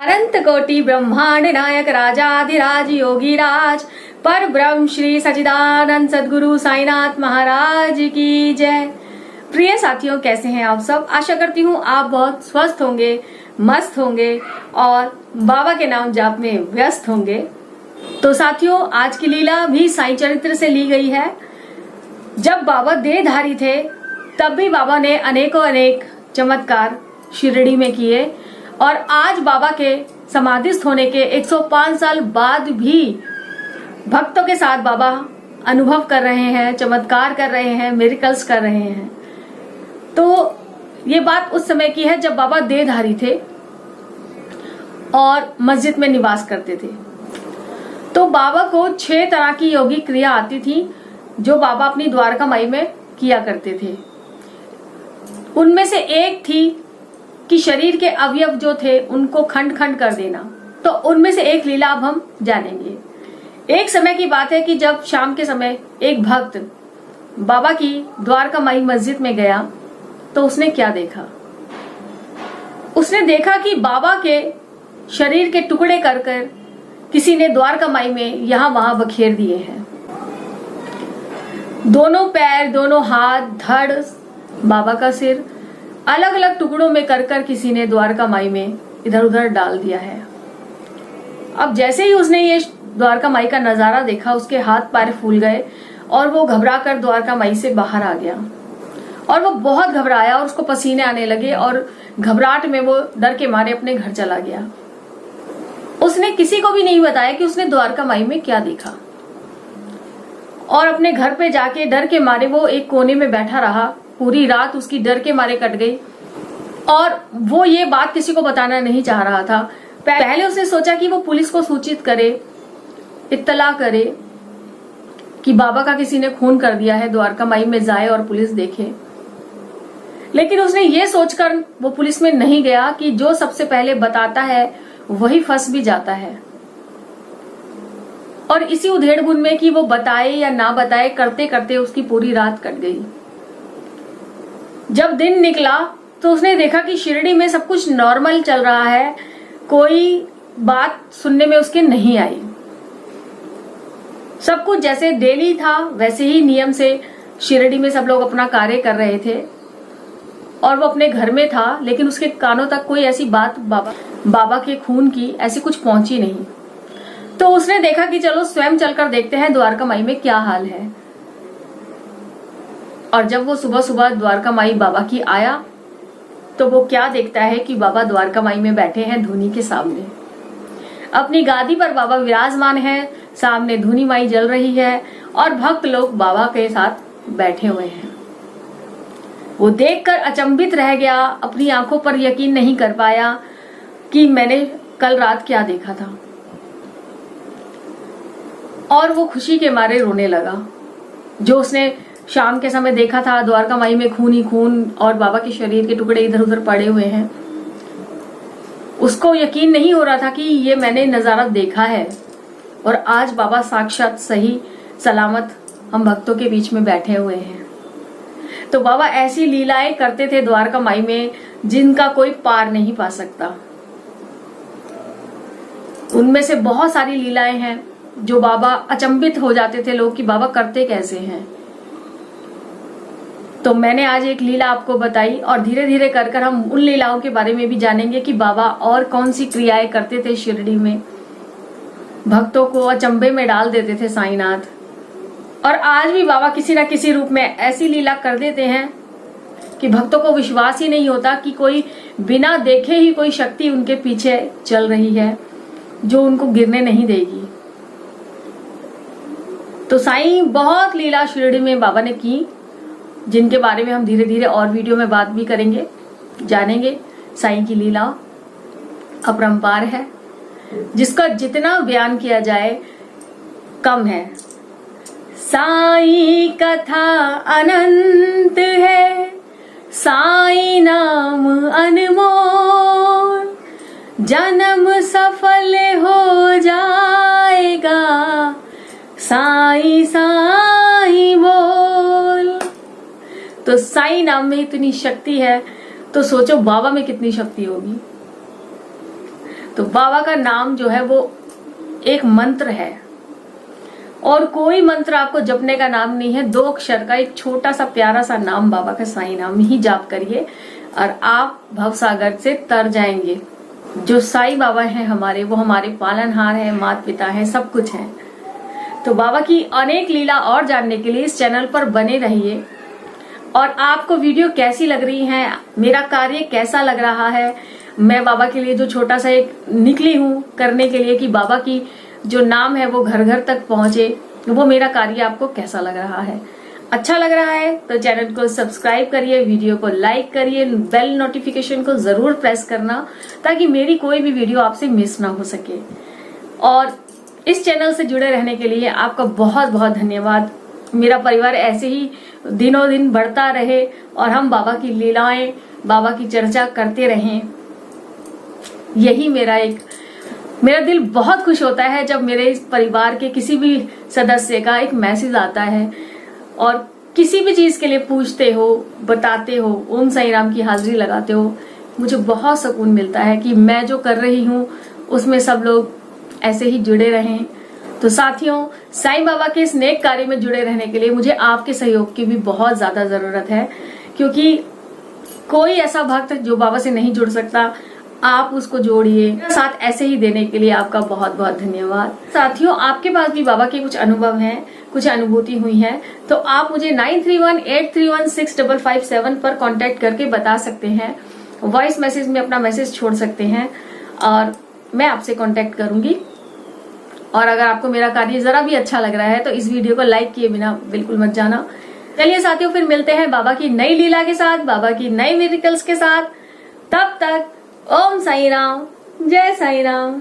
अनंत कोटि ब्रह्मांड नायक राजाधिराज योगीराज पर ब्रह्म श्री सच्चिदानंद सदगुरु साईनाथ महाराज की जय। प्रिय साथियों, कैसे हैं आप सब? आशा करती हूँ आप बहुत स्वस्थ होंगे, मस्त होंगे और बाबा के नाम जाप में व्यस्त होंगे। तो साथियों, आज की लीला भी साईं चरित्र से ली गई है। जब बाबा देहधारी थे तब भी बाबा ने अनेकों अनेक चमत्कार शिरडी में किए और आज बाबा के समाधिस्थ होने के 105 साल बाद भी भक्तों के साथ बाबा अनुभव कर रहे हैं, चमत्कार कर रहे हैं, मिरेकल्स कर रहे हैं। तो ये बात उस समय की है जब बाबा देहधारी थे और मस्जिद में निवास करते थे। तो बाबा को 6 तरह की योगी क्रिया आती थी जो बाबा अपनी द्वारका माई में किया करते थे। उनमें से एक थी कि शरीर के अवयव जो थे उनको खंड खंड कर देना। तो उनमें से एक लीला अब हम जानेंगे। एक समय की बात है कि जब शाम के समय एक भक्त बाबा की द्वारका माई मस्जिद में गया तो उसने क्या देखा? उसने देखा कि बाबा के शरीर के टुकड़े कर कर किसी ने द्वारका माई में यहां वहां बखेर दिए हैं। दोनों पैर, दोनों हाथ, धड़, बाबा का सिर अलग अलग टुकड़ों में कर कर किसी ने द्वारका माई में इधर उधर डाल दिया है। अब जैसे ही उसने ये द्वारका माई का नजारा देखा, उसके हाथ पैर फूल गए और वो घबरा कर द्वारका माई से बाहर आ गया और वो बहुत घबराया और उसको पसीने आने लगे और घबराहट में वो डर के मारे अपने घर चला गया। उसने किसी को भी नहीं बताया कि उसने द्वारका माई में क्या देखा और अपने घर पे जाके डर के मारे वो एक कोने में बैठा रहा। पूरी रात उसकी डर के मारे कट गई और वो ये बात किसी को बताना नहीं चाह रहा था। पहले उसने सोचा कि वो पुलिस को सूचित करे, इत्तला करे कि बाबा का किसी ने खून कर दिया है, द्वारका माई में जाए और पुलिस देखे। लेकिन उसने ये सोचकर वो पुलिस में नहीं गया कि जो सबसे पहले बताता है वही फंस भी जाता है। और इसी उधेड़-बुन में कि वो बताए या ना बताए करते करते उसकी पूरी रात कट गई। जब दिन निकला तो उसने देखा कि शिरडी में सब कुछ नॉर्मल चल रहा है, कोई बात सुनने में उसके नहीं आई। सब कुछ जैसे डेली था वैसे ही नियम से शिरडी में सब लोग अपना कार्य कर रहे थे और वो अपने घर में था, लेकिन उसके कानों तक कोई ऐसी बात बाबा के खून की ऐसी कुछ पहुंची नहीं। तो उसने देखा कि चलो स्वयं चलकर देखते हैं द्वारका माई में क्या हाल है। और जब वो सुबह सुबह द्वारका माई बाबा की आया तो वो क्या देखता है कि बाबा द्वारका माई में बैठे हैं धूनी के सामने। अपनी गादी पर बाबा विराजमान है, सामने धूनी माई जल रही है और भक्त लोग बाबा के साथ बैठे हुए हैं। वो देखकर अचंभित रह गया, अपनी आंखों पर यकीन नहीं कर पाया कि मैंने कल रात क्या देखा था। और वो खुशी के मारे रोने लगा। जो उसने शाम के समय देखा था, द्वारका माई में खून ही खून और बाबा के शरीर के टुकड़े इधर उधर पड़े हुए हैं, उसको यकीन नहीं हो रहा था कि ये मैंने नजारा देखा है और आज बाबा साक्षात सही सलामत हम भक्तों के बीच में बैठे हुए हैं। तो बाबा ऐसी लीलाएं करते थे द्वारका माई में जिनका कोई पार नहीं पा सकता। उनमें से बहुत सारी लीलाएं हैं जो बाबा अचंभित हो जाते थे लोग कि बाबा करते कैसे हैं। तो मैंने आज एक लीला आपको बताई और धीरे धीरे कर कर हम उन लीलाओं के बारे में भी जानेंगे कि बाबा और कौन सी क्रियाएं करते थे शिरडी में। भक्तों को अचंभे में डाल देते थे साईनाथ। और आज भी बाबा किसी न किसी रूप में ऐसी लीला कर देते हैं कि भक्तों को विश्वास ही नहीं होता कि कोई बिना देखे ही कोई शक्ति उनके पीछे चल रही है जो उनको गिरने नहीं देगी। तो साईं बहुत लीला शिरडी में बाबा ने की, जिनके बारे में हम धीरे धीरे और वीडियो में बात भी करेंगे, जानेंगे। साईं की लीला अपरंपार है, जिसका जितना बयान किया जाए कम है। साईं कथा अनंत है, साईं नाम अनमोल, जन्म सफल हो जाएगा, साईं साईं बोल। तो साईं नाम में इतनी शक्ति है तो सोचो बाबा में कितनी शक्ति होगी। तो बाबा का नाम जो है वो एक मंत्र है, और कोई मंत्र आपको जपने का नाम नहीं है। 2 अक्षर का एक छोटा सा प्यारा सा नाम, बाबा का साईं नाम ही जाप करिए और आप भवसागर से तर जाएंगे। जो साईं बाबा हैं हमारे, वो हमारे पालनहार है, माता पिता है, सब कुछ है। तो बाबा की अनेक लीला और जानने के लिए इस चैनल पर बने रहिए। और आपको वीडियो कैसी लग रही है, मेरा कार्य कैसा लग रहा है, मैं बाबा के लिए जो छोटा सा एक निकली हूँ करने के लिए कि बाबा की जो नाम है वो घर घर तक पहुंचे, वो मेरा कार्य आपको कैसा लग रहा है? अच्छा लग रहा है तो चैनल को सब्सक्राइब करिए, वीडियो को लाइक करिए, बेल नोटिफिकेशन को जरूर प्रेस करना ताकि मेरी कोई भी वीडियो आपसे मिस ना हो सके। और इस चैनल से जुड़े रहने के लिए आपका बहुत बहुत धन्यवाद। मेरा परिवार ऐसे ही दिनों दिन बढ़ता रहे और हम बाबा की लीलाएं, बाबा की चर्चा करते रहें। यही मेरा दिल बहुत खुश होता है जब मेरे इस परिवार के किसी भी सदस्य का एक मैसेज आता है और किसी भी चीज के लिए पूछते हो, बताते हो, ओम साईं राम की हाजिरी लगाते हो। मुझे बहुत सुकून मिलता है कि मैं जो कर रही हूँ उसमें सब लोग ऐसे ही जुड़े रहें। तो साथियों, साईं बाबा के इस नेक कार्य में जुड़े रहने के लिए मुझे आपके सहयोग की भी बहुत ज्यादा जरूरत है, क्योंकि कोई ऐसा भक्त जो बाबा से नहीं जुड़ सकता, आप उसको जोड़िए। साथ ऐसे ही देने के लिए आपका बहुत बहुत धन्यवाद। साथियों, आपके पास भी बाबा के कुछ अनुभव हैं, कुछ अनुभूति हुई है, तो आप मुझे 9318316557 पर कांटेक्ट करके बता सकते हैं। वॉइस मैसेज में अपना मैसेज छोड़ सकते हैं और मैं आपसे कांटेक्ट करूंगी। और अगर आपको मेरा कार्य जरा भी अच्छा लग रहा है तो इस वीडियो को लाइक किए बिना बिल्कुल मत जाना। चलिए साथियों, फिर मिलते हैं बाबा की नई लीला के साथ, बाबा की नई मिरेकल्स के साथ। तब तक ओम साईं राम, जय साईं राम।